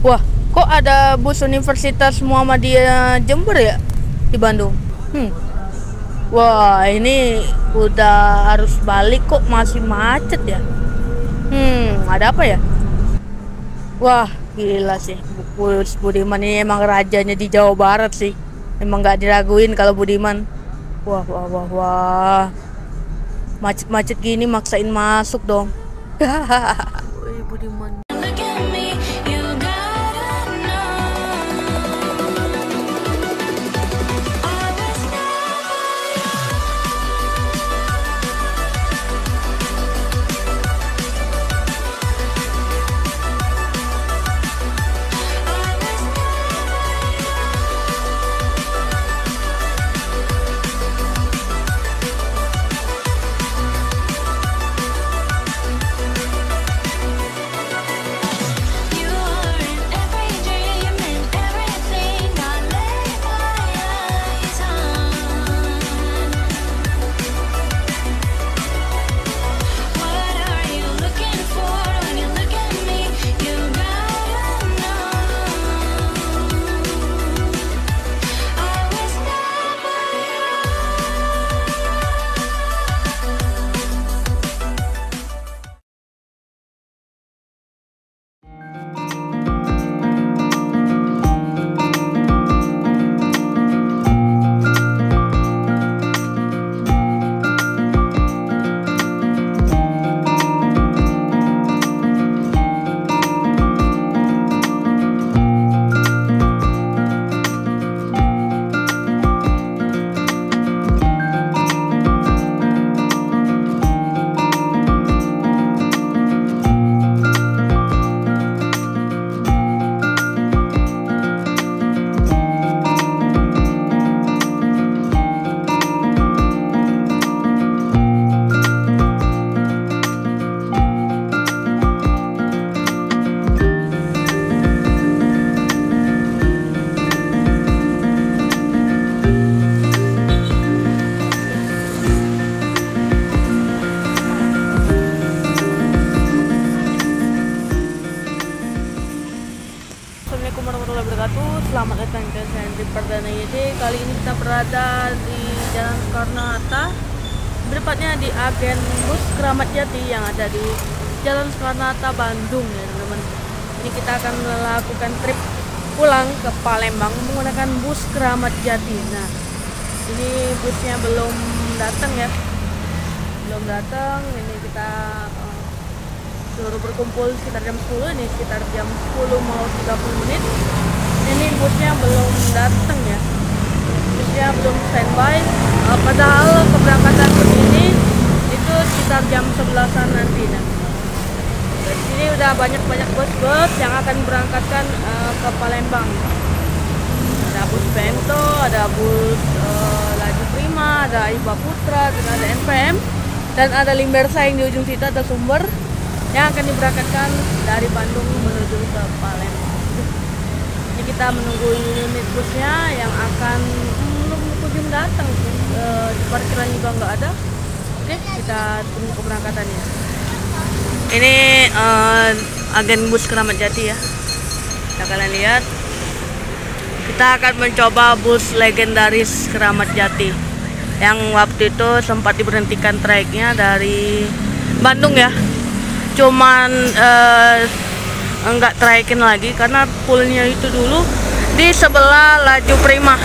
Wah, kok ada bus Universitas Muhammadiyah Jember ya di Bandung? Wah, ini udah harus balik kok masih macet ya. Ada apa ya? Wah, gila sih. Bus Budiman ini emang rajanya di Jawa Barat sih. Emang nggak diraguin kalau Budiman. Wah, wah, wah, wah. Macet-macet gini maksain masuk dong. Wih, Budiman. Assalamualaikum warahmatullahi wabarakatuh. Selamat datang ke Santri Perdana YD. Kali ini kita berada di Jalan Soekarno-Hatta, bertepatnya di agen bus Keramat Jati yang ada di Jalan Soekarno-Hatta, Bandung ya teman-teman. Ini kita akan melakukan trip pulang ke Palembang menggunakan bus Keramat Jati. Nah, ini busnya belum datang ya, belum datang. Ini kita suruh berkumpul sekitar jam 10, ini sekitar jam 10 mau 30 menit. Ini busnya belum datang ya, busnya belum standby. Padahal keberangkatan bus ini itu sekitar jam 11-an nanti. Nah, dari sini udah banyak bus yang akan berangkatkan ke Palembang. Ada bus Bento, ada bus Laju Prima, ada Iba Putra, dan ada NPM, dan ada Limbersa yang di ujung situ, ada Sumber yang akan diberangkatkan dari Bandung menuju ke Palembang. Ini kita menunggu unit busnya yang akan belum kunjung datang, di parkiran juga nggak ada. Oke, kita tunggu keberangkatannya. Ini agen bus Keramat Jati ya. Kita kalian lihat. Kita akan mencoba bus legendaris Keramat Jati yang waktu itu sempat diberhentikan trayeknya dari Bandung ya. Cuman enggak trayekin lagi karena poolnya itu dulu di sebelah Laju Prima.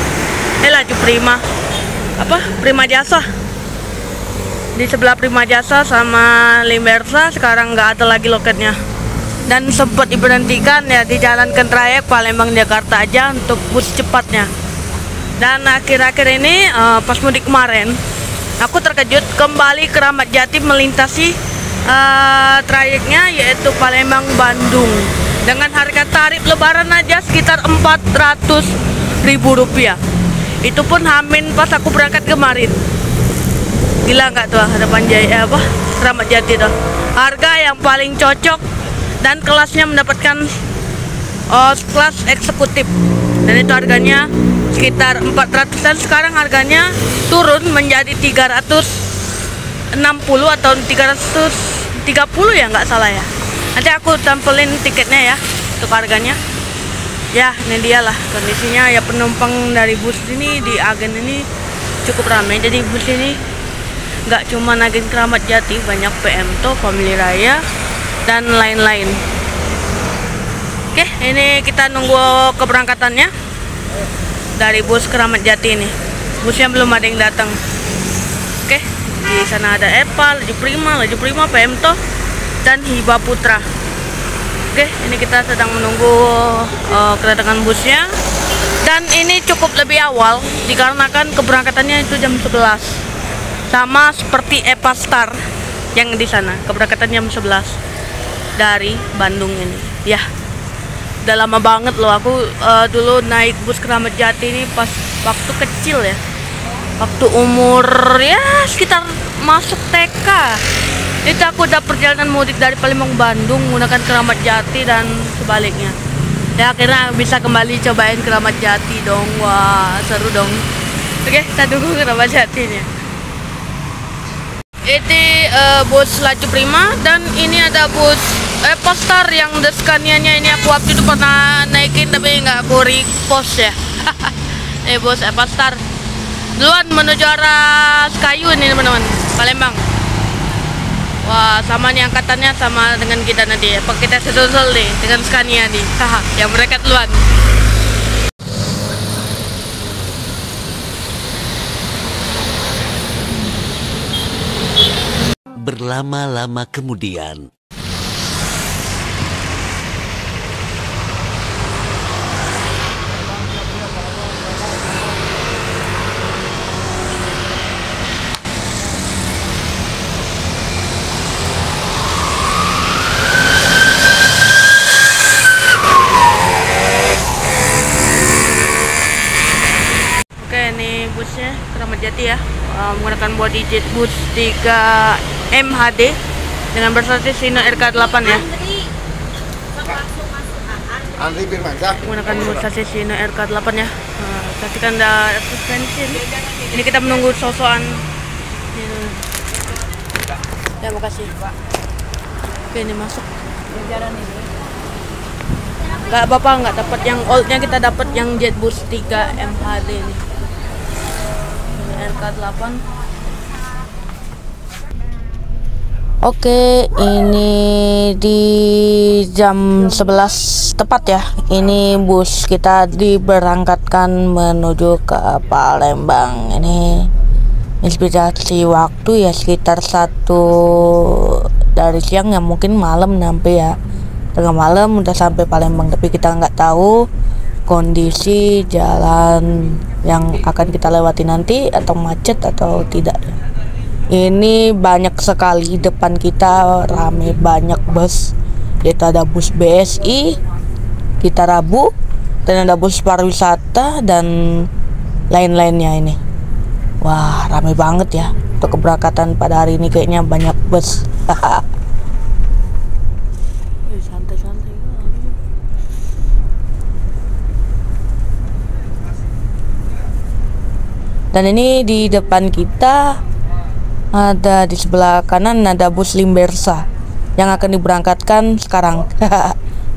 Prima Jasa. Di sebelah Prima Jasa sama Limbersa sekarang nggak ada lagi loketnya. Dan sempat diberhentikan ya, dijalankan trayek Palembang Jakarta aja untuk bus cepatnya. Dan akhir-akhir ini pas mudik kemarin aku terkejut kembali Keramat Jati melintasi trayeknya yaitu Palembang Bandung dengan harga tarif lebaran aja sekitar Rp400.000. Itu pun hamin pas aku berangkat kemarin. Gila nggak tuh ada Keramat Jati tuh. Harga yang paling cocok dan kelasnya mendapatkan kelas eksekutif. Dan itu harganya sekitar 400-an, sekarang harganya turun menjadi 360 atau 330 ya, nggak salah ya. Nanti aku tampilin tiketnya ya untuk harganya. Ya, ini dia lah kondisinya ya, penumpang dari bus ini di agen ini cukup ramai. Jadi bus ini nggak cuma agen Keramat Jati, banyak PMTO, Family Raya, dan lain-lain. Oke, ini kita nunggu keberangkatannya dari bus Keramat Jati ini. Busnya belum ada yang datang. Oke, di sana ada EPA, Laju Prima, PMTO, dan Hiba Putra. Oke, ini kita sedang menunggu kedatangan busnya. Dan ini cukup lebih awal dikarenakan keberangkatannya itu jam 11. Sama seperti EPA Star yang di sana, keberangkatan jam 11 dari Bandung ini. Ya, udah lama banget loh aku dulu naik bus Keramat Jati ini pas waktu kecil ya. Waktu umur ya sekitar masuk TK. Itu aku udah perjalanan mudik dari Palembang Bandung menggunakan Keramat Jati dan sebaliknya. Ya akhirnya bisa kembali cobain Keramat Jati dong. Wah, seru dong. Oke, kita tunggu Keramat Jatinya. Ini bus Laju Prima, dan ini ada bus Star yang The Scania-nya ini aku waktu itu pernah naikin tapi nggak aku repost ya. Ini bus Star. Duluan menuju arah Kayu ini teman-teman, Palembang. Wah, sama nih angkatannya sama dengan kita nanti ya. Kita sesusul nih dengan Scania nih. Haha, yang mereka duluan. Berlama-lama kemudian. Ini busnya Keramat Jati ya, menggunakan body jet bus 3 MHD dengan bersasis Sino RK8 ya. Andri Firmansyah Menggunakan bus sasis Sino RK8 ya. Saksikan ada suspensi. Ini kita menunggu sosokan. Ya, makasih Pak. Oke, ini masuk. Nggak apa-apa, nggak dapat yang oldnya, kita dapat yang jet bus 3 MHD ini. RK8. Oke, ini di jam 11 tepat ya. Ini bus kita diberangkatkan menuju ke Palembang. Ini inspirasi waktu ya sekitar 1 dari siang ya, mungkin malam sampai ya. Tengah malam udah sampai Palembang, tapi kita nggak tahu kondisi jalan yang akan kita lewati nanti atau macet atau tidak. Ini banyak sekali depan kita, rame banyak bus. Yaitu ada bus BSI, Kita Rabu, dan ada bus pariwisata dan lain-lainnya ini. Wah, rame banget ya. Untuk keberangkatan pada hari ini kayaknya banyak bus. Santai-santai. Dan ini di depan kita ada, di sebelah kanan ada bus Limbersa yang akan diberangkatkan sekarang.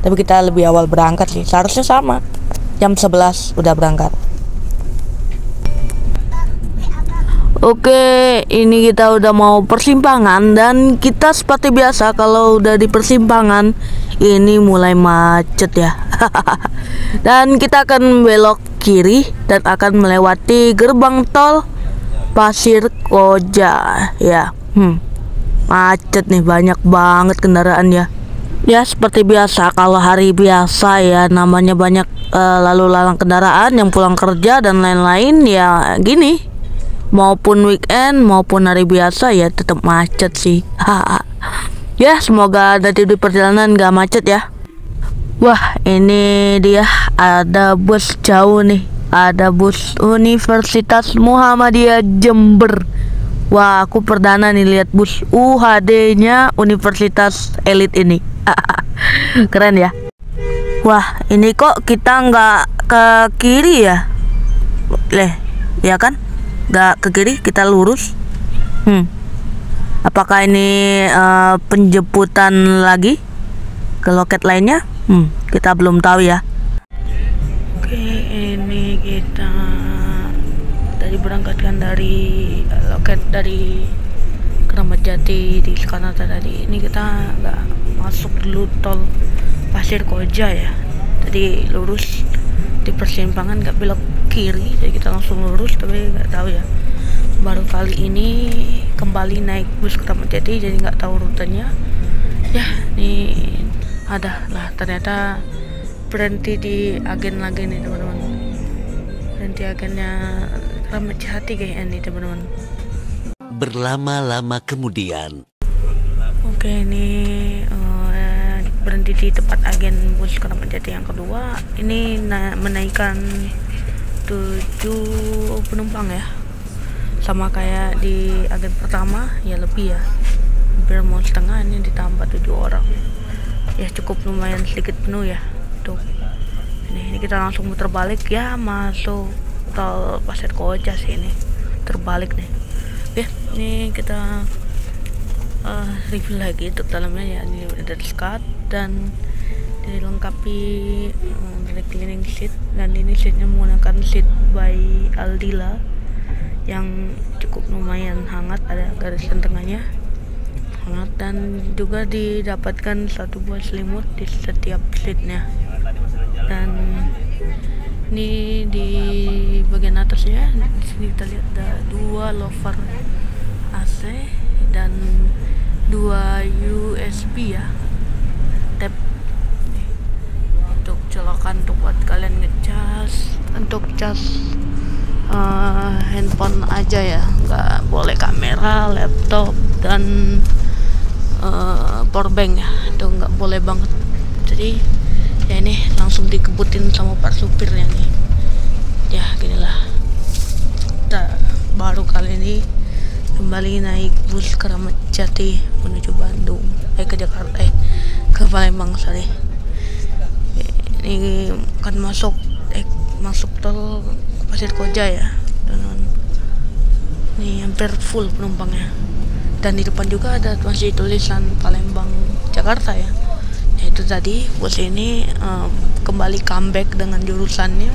Tapi kita lebih awal berangkat sih, seharusnya sama jam 11 udah berangkat. Oke, ini kita udah mau persimpangan, dan kita seperti biasa kalau udah di persimpangan ini mulai macet ya. Dan kita akan belok kiri dan akan melewati gerbang tol Pasir Koja ya. Macet nih, banyak banget kendaraan ya. Ya seperti biasa kalau hari biasa ya, namanya banyak lalu lalang kendaraan yang pulang kerja dan lain-lain ya gini. Maupun weekend maupun hari biasa ya tetap macet sih. Ya semoga nanti di perjalanan gak macet ya. Wah, ini dia ada bus jauh nih. Ada bus Universitas Muhammadiyah Jember. Wah, aku perdana nih lihat bus UHD-nya Universitas Elit ini. Keren ya. Wah, ini kok kita nggak ke kiri ya? Ya kan? Nggak ke kiri, kita lurus. Apakah ini penjemputan lagi ke loket lainnya? Kita belum tahu ya. Ini kita tadi berangkatkan dari loket dari Keramat Jati di Soekarno tadi. Ini kita nggak masuk dulu tol Pasir Koja ya. Tadi lurus di persimpangan, nggak belok kiri, jadi kita langsung lurus. Tapi nggak tahu ya, baru kali ini kembali naik bus Keramat Jati, jadi nggak tahu rutenya ya. Nih ada lah, ternyata berhenti di agen-agen nih teman-teman, berhenti agennya Keramat Jati kayaknya nih teman-teman. Berlama-lama kemudian. Oke, ini berhenti di tempat agen bus Keramat Jati yang kedua. Ini menaikkan 7 penumpang ya, sama kayak di agen pertama ya, lebih ya, hampir mau setengah. Ini ditambah 7 orang ya, cukup lumayan sedikit penuh ya. Tuh, ini kita langsung muter balik ya, masuk tol Pasir Koja sih, ini terbalik nih. Oke, ini kita review lagi untuk dalamnya ya. Ini ada skat dan dilengkapi dari cleaning sheet, dan ini sheetnya menggunakan sheet by Aldila yang cukup lumayan hangat, ada garisan tengahnya hangat, dan juga didapatkan satu buah selimut di setiap sheetnya. Dan ini di bagian atasnya di sini kita lihat ada 2 lover AC dan 2 USB ya, tab untuk colokan untuk buat kalian ngecas, untuk cas handphone aja ya, nggak boleh kamera, laptop dan powerbank ya, itu nggak boleh banget. Jadi ya ini langsung dikebutin sama pak supirnya nih ya. Ginilah, kita baru kali ini kembali naik bus Keramat Jati menuju Bandung, ke Jakarta, ke Palembang sorry. Ini akan masuk tol Pasir Koja ya, dan ini hampir full penumpangnya, dan di depan juga ada masih tulisan Palembang Jakarta ya. Itu tadi bus ini kembali comeback dengan jurusannya,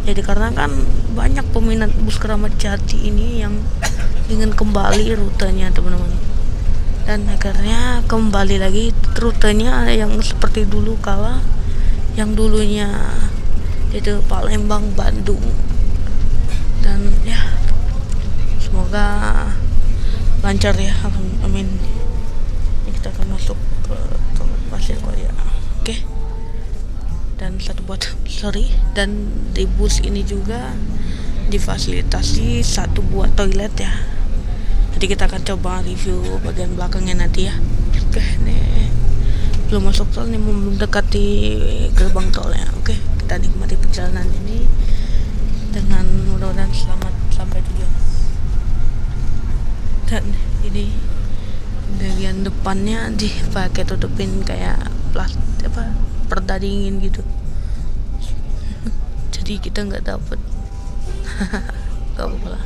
jadi karena kan banyak peminat bus Keramat Jati ini yang ingin kembali rutenya teman-teman, dan akhirnya kembali lagi rutenya yang seperti dulu kala, yang dulunya itu Palembang Bandung. Dan ya semoga lancar ya, amin. Ini kita akan masuk ke Pasir Koja. Oke. Dan dan di bus ini juga difasilitasi 1 buah toilet ya. Jadi kita akan coba review bagian belakangnya nanti ya. Oke, nih belum masuk tol nih, mendekati gerbang tolnya. Oke, kita nikmati perjalanan ini dengan mudah-mudahan selamat sampai tujuan. Dan ini bagian depannya dipakai tutupin kayak plastik perda dingin gitu, jadi kita nggak dapet gak apa-apa lah.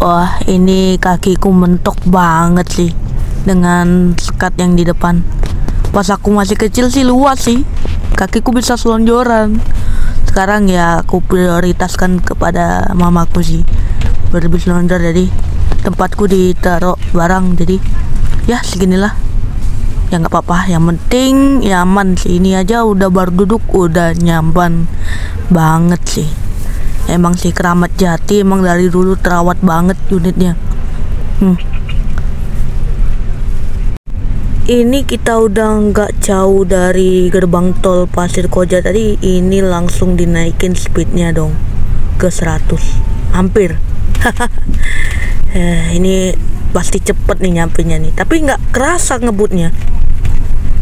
Wah, ini kakiku mentok banget sih dengan sekat yang di depan. Pas aku masih kecil sih luas sih, kakiku bisa selonjoran. sekarang ya aku prioritaskan kepada mamaku sih, berbis laundry. Jadi tempatku ditaruh barang, jadi ya seginilah ya, nggak apa-apa, yang penting nyaman sih. Ini aja udah baru duduk udah nyaman banget sih. Emang sih Keramat Jati emang dari dulu terawat banget unitnya. Ini kita udah nggak jauh dari gerbang tol Pasir Koja tadi. Ini langsung dinaikin speednya dong ke 100 hampir. Ini pasti cepet nih nyampenya nih, tapi nggak kerasa ngebutnya,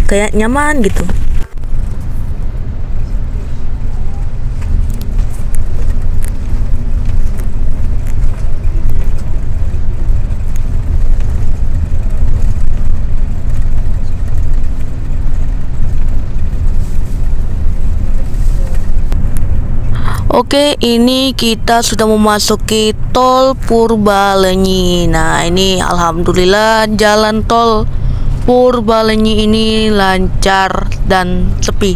kayak nyaman gitu. Oke, ini kita sudah memasuki tol Purbalenyi. Nah, ini alhamdulillah jalan tol Purbalenyi ini lancar dan sepi.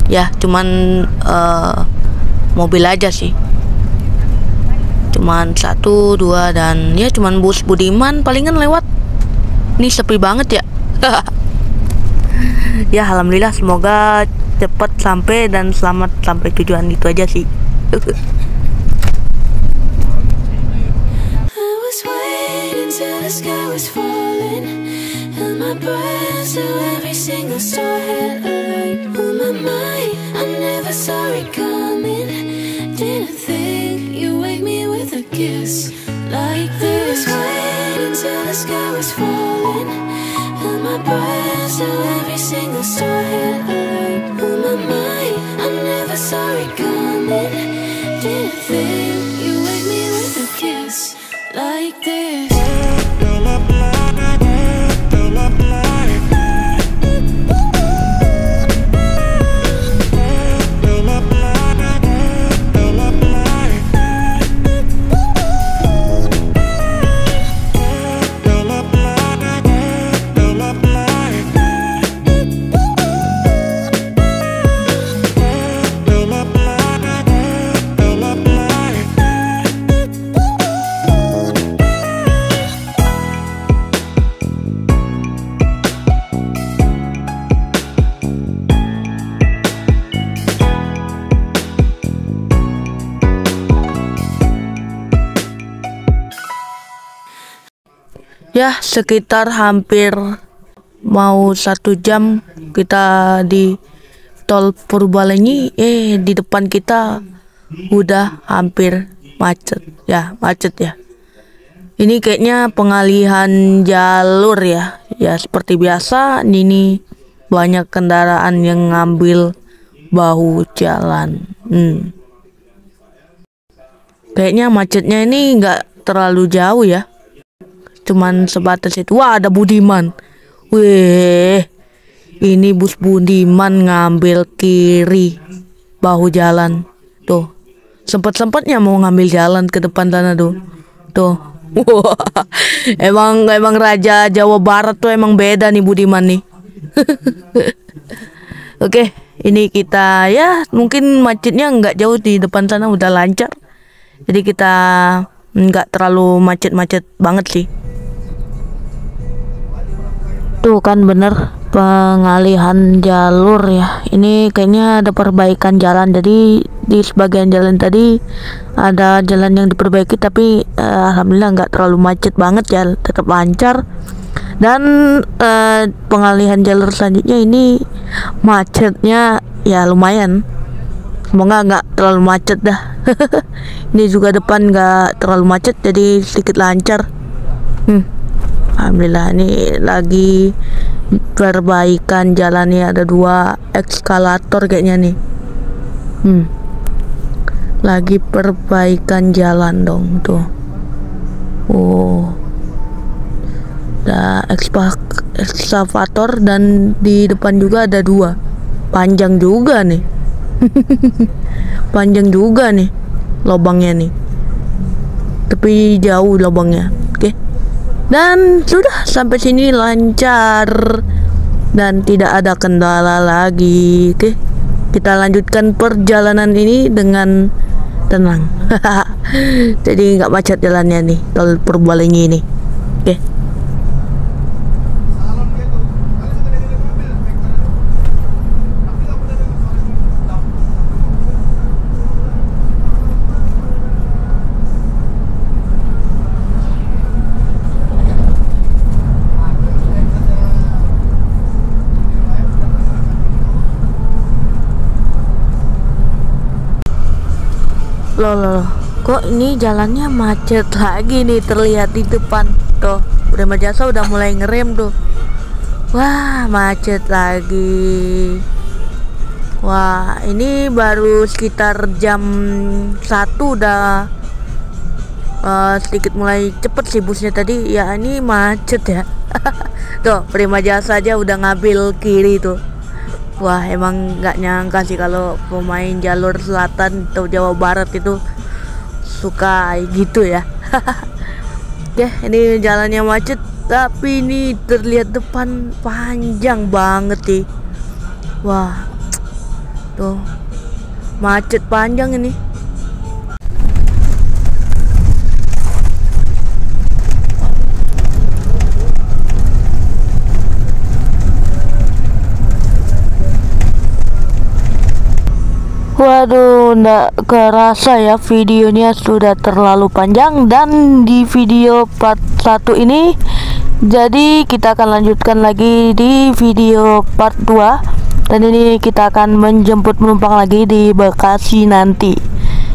Ya, cuman mobil aja sih. Cuman 1, 2 dan ya cuman bus Budiman palingan lewat. Ini sepi banget ya. Ya, alhamdulillah, semoga cepat sampai dan selamat sampai tujuan. Itu aja sih. I was waiting till the sky was falling, held my breath till every single star had a light on my mind. I never saw it coming, didn't think you wake me with a kiss like this. I was waiting till the sky was falling, held my breath till every single star had a light on my mind. I never saw it coming, didn't think you wake me with a kiss like this. Ya, sekitar hampir mau 1 jam kita di tol Purbalenyi. Di depan kita udah hampir macet ya. Ini kayaknya pengalihan jalur ya. Ya seperti biasa, ini banyak kendaraan yang ngambil bahu jalan. Kayaknya macetnya ini nggak terlalu jauh ya, cuman sebatas itu. Wah, ada Budiman. Wih, ini bus Budiman ngambil kiri bahu jalan. Tuh, sempet-sempetnya mau ngambil jalan ke depan sana tuh. Wah, emang raja Jawa Barat tuh emang beda nih Budiman nih. Oke, ini kita ya mungkin macetnya nggak jauh, di depan sana udah lancar. Jadi kita nggak terlalu macet-macet banget sih. Tuh kan bener pengalihan jalur ya. Ini kayaknya ada perbaikan jalan. Jadi di sebagian jalan tadi ada jalan yang diperbaiki, tapi alhamdulillah nggak terlalu macet banget ya, tetap lancar. Dan pengalihan jalur selanjutnya ini macetnya ya lumayan. Semoga nggak terlalu macet dah. Ini juga depan nggak terlalu macet, jadi sedikit lancar. Alhamdulillah, ini lagi perbaikan jalannya, ada 2 ekskalator kayaknya nih. Lagi perbaikan jalan dong tuh. Oh, ada ekskavator dan di depan juga ada 2. Panjang juga nih. Panjang juga nih lubangnya nih, tapi jauh lubangnya. Oke. Dan sudah sampai sini lancar dan tidak ada kendala lagi. Oke. kita lanjutkan perjalanan ini dengan tenang. Jadi nggak macet jalannya nih, tol Purbalenyi ini. Oke. Loh, kok ini jalannya macet lagi nih, terlihat di depan tuh. Prima Jasa udah mulai ngerem tuh. Wah, macet lagi. Wah, ini baru sekitar jam 1 udah sedikit mulai cepet sih busnya tadi. Ya ini macet ya. Tuh, Prima Jasa aja udah ngambil kiri tuh. Wah, emang nggak nyangka sih kalau pemain jalur selatan atau Jawa Barat itu suka gitu ya. Oke, ini jalannya macet, tapi ini terlihat depan panjang banget sih. Wah, tuh macet panjang ini. Waduh, nggak kerasa ya videonya sudah terlalu panjang, dan di video part 1 ini jadi kita akan lanjutkan lagi di video part 2, dan ini kita akan menjemput penumpang lagi di Bekasi nanti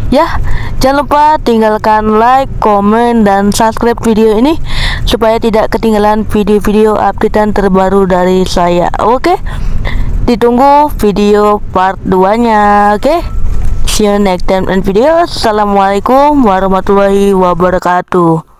ya. Jangan lupa tinggalkan like, komen, dan subscribe video ini supaya tidak ketinggalan video-video updatean terbaru dari saya. Oke, ditunggu video part 2 nya. Oke, see you next time in video. Assalamualaikum warahmatullahi wabarakatuh.